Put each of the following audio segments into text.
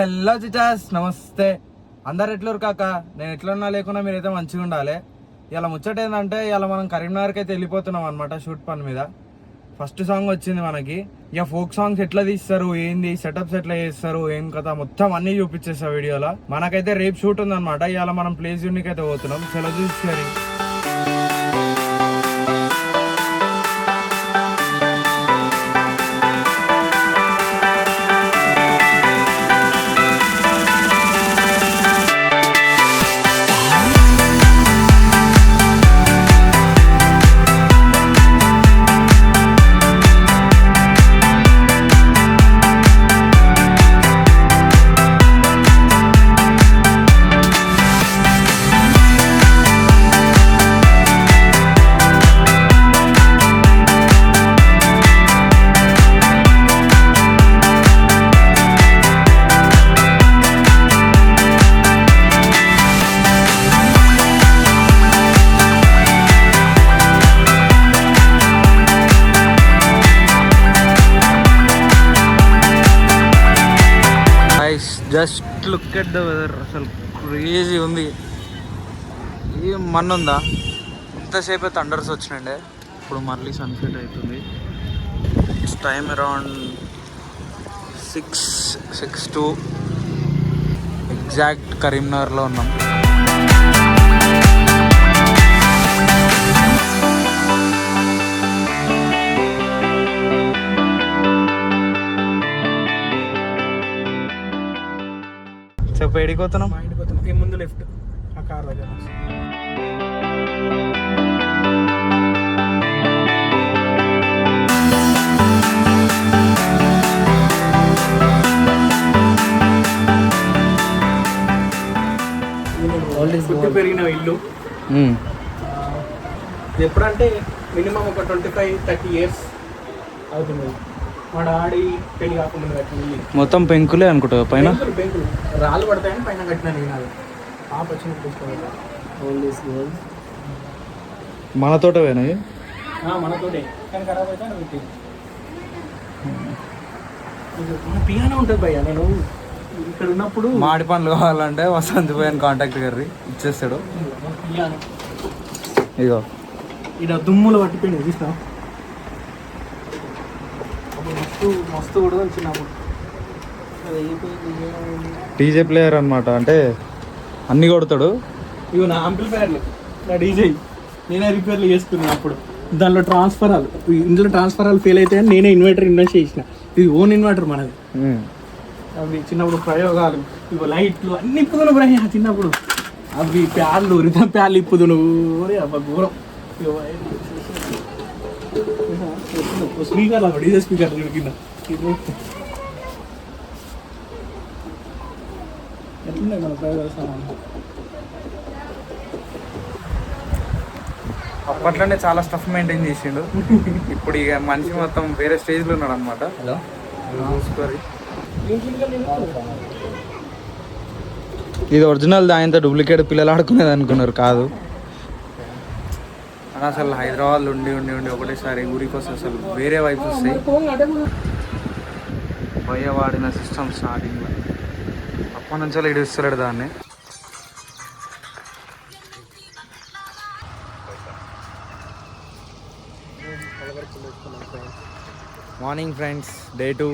Hello Chichas, నమస్తే. అందరు ఎట్లురు కాక? నేను ఎట్లున్నా లేకున్నా మీరైతే మంచిగా ఉండాలి. ఇలా ముచ్చట ఏంటంటే ఇలా మనం కరీంనగర్కి అయితే వెళ్ళిపోతున్నాం అనమాట షూట్ పని మీద. ఫస్ట్ సాంగ్ వచ్చింది మనకి. ఇక ఫోక్ సాంగ్స్ ఎట్లా తీస్తారు, ఏంది సెటప్స్ ఎట్లా చేస్తారు, ఏం కథ మొత్తం అన్ని చూపించేస్తా వీడియోలో. మనకైతే రేపు షూట్ ఉంది అనమాట. ఇవాళ మనం ప్లేస్ యూనిక్ అయితే పోతున్నాం. సెలవు చూసి just look at the weather. అసలు క్రేజీ ఉంది. ఏం మన్ను ఉందా? ఇంతసేపు థండర్స్ వచ్చినండే. ఇప్పుడు మళ్ళీ సన్సెట్ అవుతుంది. It's time around 6:02. ఎగ్జాక్ట్ కరీంనగర్లో ఉన్నాం. చెప్పు, ఎడిపోతున్నాం? మా ఇంటికి పోతున్నాం. ఈ ముందు లెఫ్ట్ ఆ కార్ దగ్గర. పుట్టి పెరిగిన ఇల్లు. ఎప్పుడంటే మినిమం ఒక 25-30 years అవుతుంది. మా డాడీ పెళ్లి కాకుండా కట్టిన మొత్తం పెంకులే అనుకుంటా. పైన పెంకులు రాళ్ళు పడతాయని పైన కట్టినా నేను. పాప వచ్చిన మనతోటవేనా? మనతోటే, కానీ ఖరాబ్ అయితే పియానో ఉంటుంది భయ్య. నేను ఇక్కడ ఉన్నప్పుడు మాడి పనులు కావాలంటే వసంత్ పోయిన కాంటాక్ట్ గారి ఇచ్చేస్తాడు. పియానో ఇగో ఇక్కడ దుమ్ములు పట్టిపోయింది చూసినా. మస్తు కూడా వచ్చినప్పుడు డీజే ప్లేయర్ అనమాట. అంటే అన్ని కొడతాడు. ఇవి నా ఆంప్లిఫైర్లు, నా డీజే నేనే రిపేర్లు చేసుకున్నాను. అప్పుడు దానిలో ట్రాన్స్ఫరాలు, ఇందులో ట్రాన్స్ఫరాలు ఫెయిల్ అయితే నేనే ఇన్వర్టర్ ఇన్వెస్ట్ చేసిన. ఇది ఓన్ ఇన్వర్టర్ మనది. అవి చిన్నప్పుడు ప్రయోగాలు, ఇవి లైట్లు అన్ని ఇప్పుదు బ్రహ్మ. చిన్నప్పుడు అవి ప్యాళ్ళు రిథం ప్యాళ్ళు ఇప్పుదు నువ్వు. అబ్బా ఘోరం. స్పీకర్ డీజే స్పీకర్ కింద ఎట్లున్నాయి మన ప్రయోగాలు. అప్పట్లోనే చాలా స్టఫ్ మెయింటైన్ చేసిండు. ఇప్పుడు ఇక మనిషి మొత్తం వేరే స్టేజ్లో ఉన్నాడు అనమాట. హలో చూసుకోరి, ఇది ఒరిజినల్, దాంతో డూప్లికేట్ పిల్లలు ఆడుకునేది అనుకున్నారు. కాదు అని అసలు హైదరాబాద్లో ఉండి ఉండి ఉండి ఒకటేసారి ఊరికి వస్తే అసలు వేరే వైపు వస్తాయి. భయ వాడిన సిస్టమ్ స్టార్టింగ్ అప్పటి నుంచి అలా ఇడిస్తున్నాడు దాన్ని. Morning friends, day 2.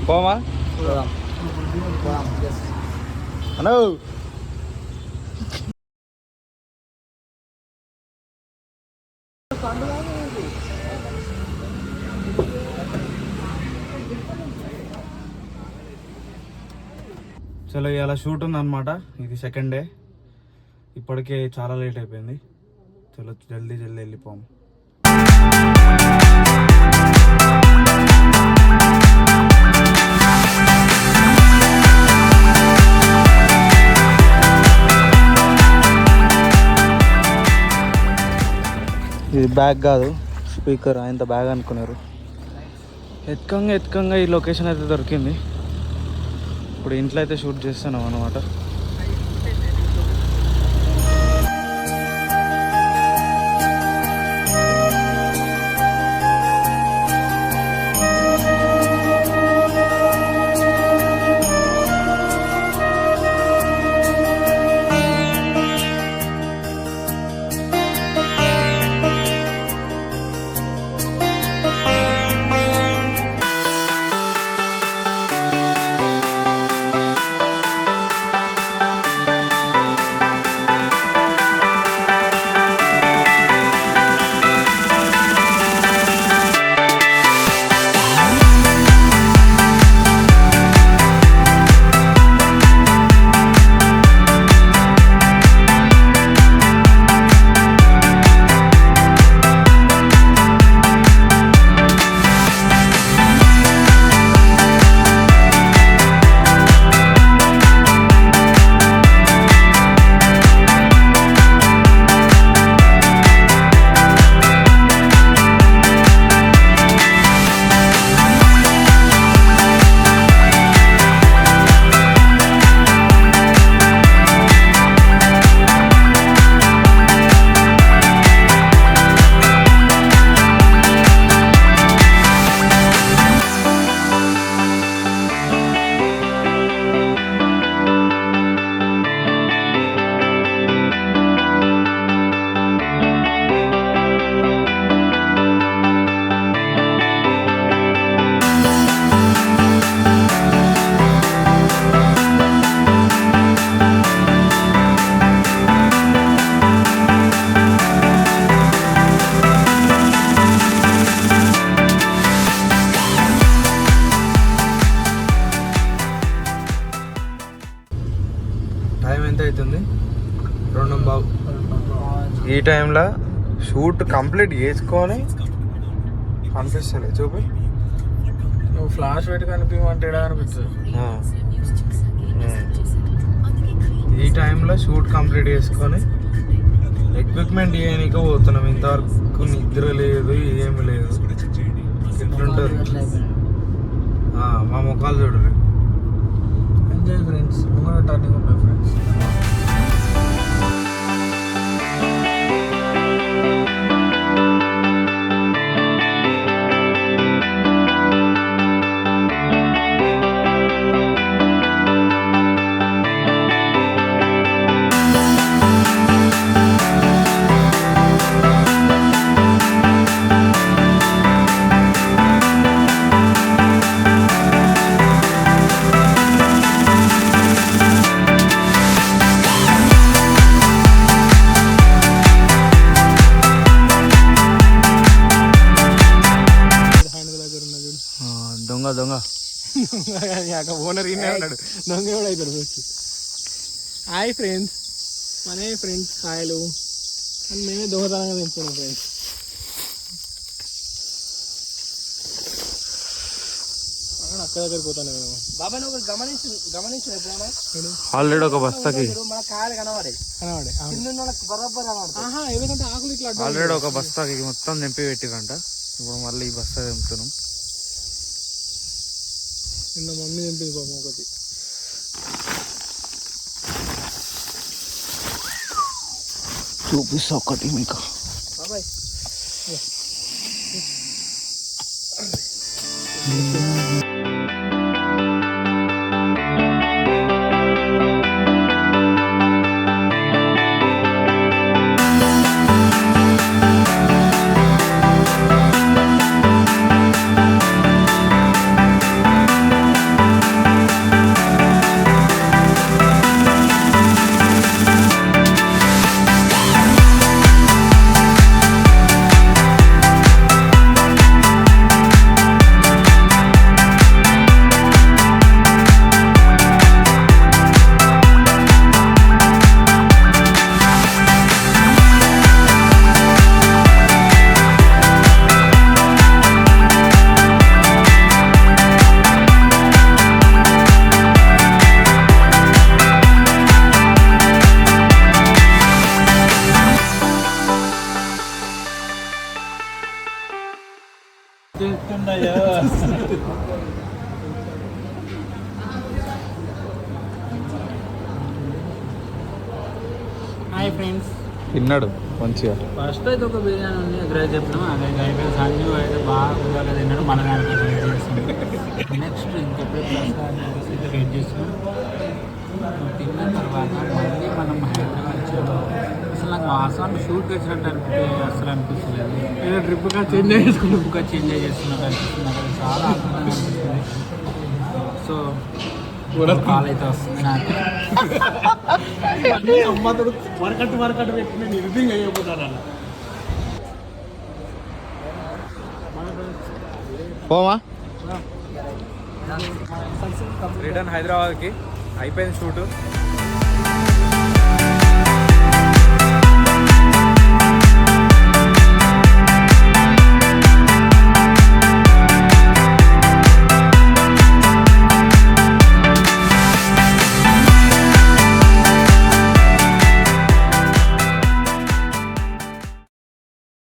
పోమా హలో. చలో ఇలా షూట్ ఉందన్నమాట. ఇది సెకండ్ డే. ఇప్పటికే చాలా లేట్ అయిపోయింది. చలో జల్దీ వెళ్ళిపోము. ఇది బ్యాగ్ కాదు, స్పీకర్. ఆయన బ్యాగ్ అనుకున్నారు. ఎత్కంగా ఈ లొకేషన్ అయితే దొరికింది. ఇప్పుడు ఇంట్లో అయితే షూట్ చేస్తున్నాం అన్నమాట. టైం ఎంత అవుతుంది? 2:15. ఈ టైంలో షూట్ కంప్లీట్ చేసుకొని కనిపిస్తలే చూపి. నువ్వు ఫ్లాష్ పెట్టి కనిపించమంటే అనిపిస్తుంది. ఈ టైంలో షూట్ కంప్లీట్ చేసుకొని ఎక్విప్మెంట్ చేయడానికి పోతున్నాం. ఇంతవరకు నిద్ర లేదు, ఏమి లేదు. ఎట్లుంటుంది మా ముఖాలు చూడరు. Enjoy friends. టర్నింగ్ ఉంటాయి ఫ్రెండ్స్. దొంగ ఓనర్ ఈయనే ఉన్నాడు. దొంగ కూడా అవుతాడు ఫస్ట్. హాయ్ ఫ్రెండ్స్, మనే ఫ్రెండ్స్ హాయ్లు అని మేమే దొంగతనంగా తింటున్నాం ఫ్రెండ్స్. అక్కడ దగ్గర పోతాను బాబాయ్. నువ్వు గమనించు ఆల్రెడీ ఒక బస్తాకి మన కాయలు కనబడే ఎందుకంటే ఆకులు ఇట్లా ఆల్రెడీ ఒక బస్తాకి మొత్తం నింపి పెట్టిరంట. ఇప్పుడు మళ్ళీ ఈ బస్తా తెంపుతున్నాం. నిన్న మమ్మీ తెంపింది పాపం ఒకటి. చూపిస్తా ఒకటి మీకు బాబాయ్. ఫ్రెండ్స్. తిన్నాడు మంచిగా. ఫస్ట్ అయితే ఒక బిర్యానీ ఉంది, ఎగ్ రైస్ చెప్పినాం, అదే అయిపోయింది. సంజు అయితే బాగా కుదరగా తిన్నాడు, మన దానికి వెయిట్ చేస్తున్నాం. నెక్స్ట్ ఇంకెప్పుడు వెయిట్ చేస్తున్నాం. తిన్న తర్వాత మళ్ళీ మనం హైదరాబాద్ వచ్చాము. అసలు నాకు ఆసాన్ని షూట్కి వచ్చినట్టు అసలు అనిపిస్తలేదు. ఏదో ట్రిప్గా చేంజ్ చేస్తున్నట్టు అనిపిస్తుంది. నాకు చాలా ఆనందంగా అనిపిస్తుంది. సో కాల్ అయితే వస్తుంది నాకు. వర్కట్ పెట్టి నేను ఎడిటింగ్ అయిపోతాను అలా. పోమా రిటర్న్ హైదరాబాద్కి అయిపోయింది షూటు.